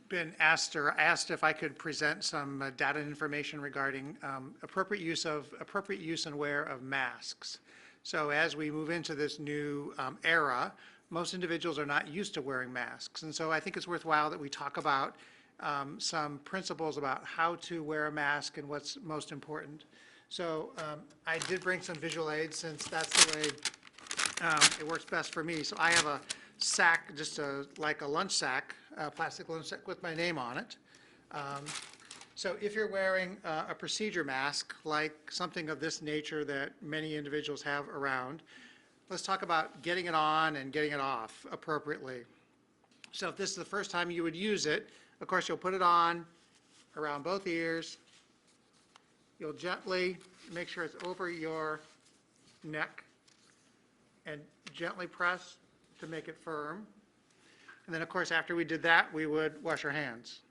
Been asked if I could present some data and information regarding appropriate use and wear of masks. So as we move into this new era, most individuals are not used to wearing masks. And so I think it's worthwhile that we talk about some principles about how to wear a mask and what's most important. So I did bring some visual aids since that's the way it works best for me. So I have a sack, just like a lunch sack, plastic lunch sack with my name on it. So if you're wearing a procedure mask, like something of this nature that many individuals have around, let's talk about getting it on and getting it off appropriately. So if this is the first time you would use it, of course you'll put it on around both ears. You'll gently make sure it's over your neck and gently press to make it firm. And then, of course, after we did that, we would wash our hands.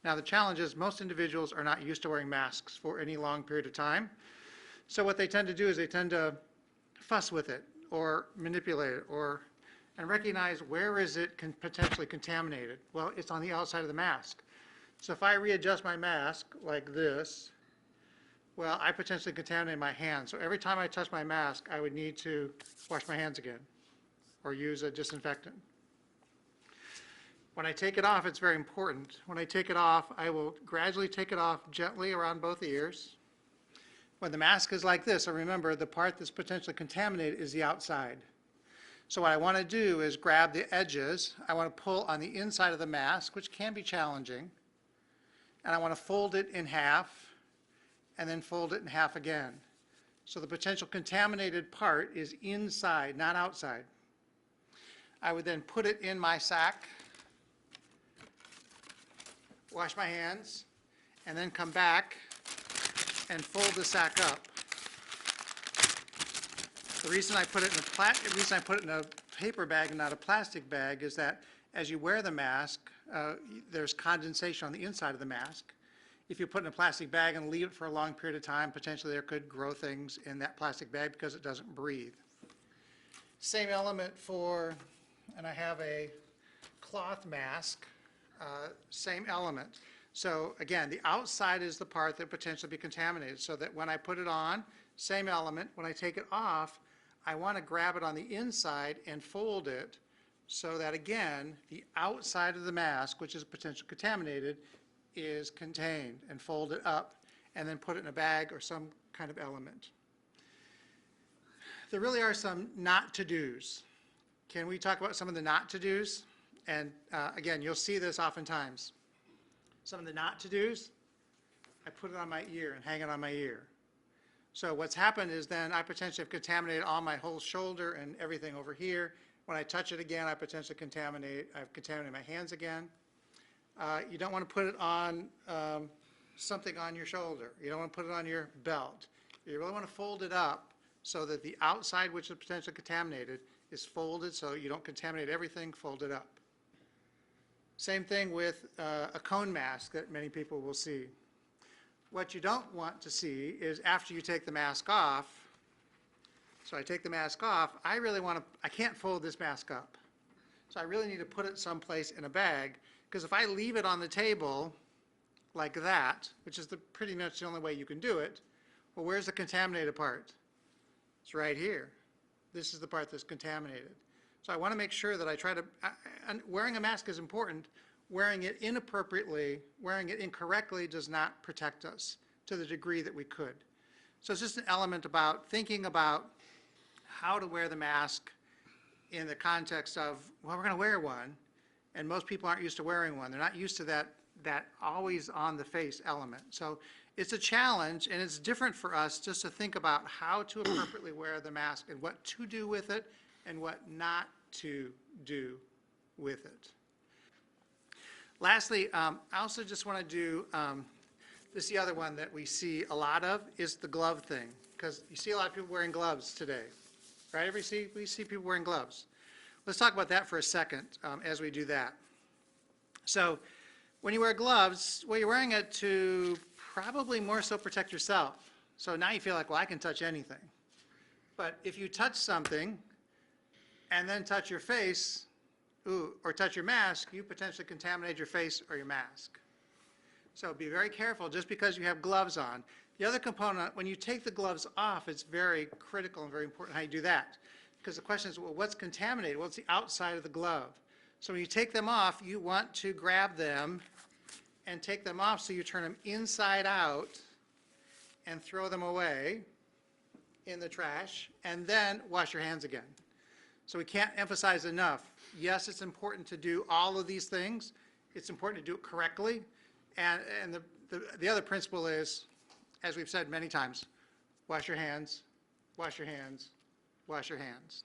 Now, the challenge is most individuals are not used to wearing masks for any long period of time. So what they tend to do is they tend to fuss with it or manipulate it and recognize where is it potentially contaminated. Well, it's on the outside of the mask. So if I readjust my mask like this, well, I potentially contaminate my hands. So every time I touch my mask, I would need to wash my hands again or use a disinfectant. When I take it off, it's very important. When I take it off, I will gradually take it off gently around both ears. When the mask is like this, so remember the part that's potentially contaminated is the outside. So what I want to do is grab the edges. I want to pull on the inside of the mask, which can be challenging, and I want to fold it in half and then fold it in half again. So the potential contaminated part is inside, not outside. I would then put it in my sack, wash my hands, and then come back and fold the sack up. The reason I put it in a paper bag and not a plastic bag is that as you wear the mask, there's condensation on the inside of the mask. If you put it in a plastic bag and leave it for a long period of time, potentially there could grow things in that plastic bag because it doesn't breathe. Same element for, and I have a cloth mask, same element. So again, the outside is the part that potentially be contaminated, so that when I put it on, same element. When I take it off, I want to grab it on the inside and fold it so that, again, the outside of the mask, which is potentially contaminated, is contained, and fold it up and then put it in a bag or some kind of element. There really are some not to-dos. Can we talk about some of the not to-dos? And again, you'll see this oftentimes. Some of the not to-dos, I put it on my ear and hang it on my ear. So what's happened is then I potentially have contaminated all my whole shoulder and everything over here. When I touch it again, I potentially I've contaminated my hands again. You don't want to put it on something on your shoulder. You don't want to put it on your belt. You really want to fold it up so that the outside, which is potentially contaminated, is folded so you don't contaminate everything, fold it up. Same thing with a cone mask that many people will see. What you don't want to see is after you take the mask off, so I take the mask off, I can't fold this mask up. So I really need to put it someplace in a bag, because if I leave it on the table like that, which is pretty much the only way you can do it, well, where's the contaminated part? It's right here. This is the part that's contaminated. So I want to make sure that I try to, wearing a mask is important. Wearing it inappropriately, wearing it incorrectly does not protect us to the degree that we could. So it's just an element about thinking about how to wear the mask in the context of, well, we're going to wear one, and most people aren't used to wearing one. They're not used to that always on the face element. So it's a challenge, and it's different for us just to think about how to appropriately wear the mask and what to do with it and what not to do with it. Lastly, I also just want to do, this is the other one that we see a lot of, is the glove thing, because you see a lot of people wearing gloves today, right? We see people wearing gloves. Let's talk about that for a second as we do that. So when you wear gloves, well, you're wearing it to probably more so protect yourself. So now you feel like, well, I can touch anything. But if you touch something and then touch your face, or touch your mask, you potentially contaminate your face or your mask. So be very careful just because you have gloves on. The other component, when you take the gloves off, it's very critical and very important how you do that. Because the question is, well, what's contaminated? Well, it's the outside of the glove. So when you take them off, you want to grab them and take them off so you turn them inside out and throw them away in the trash, and then wash your hands again. So we can't emphasize enough. Yes, it's important to do all of these things. It's important to do it correctly. And the other principle is, as we've said many times, wash your hands, wash your hands, wash your hands.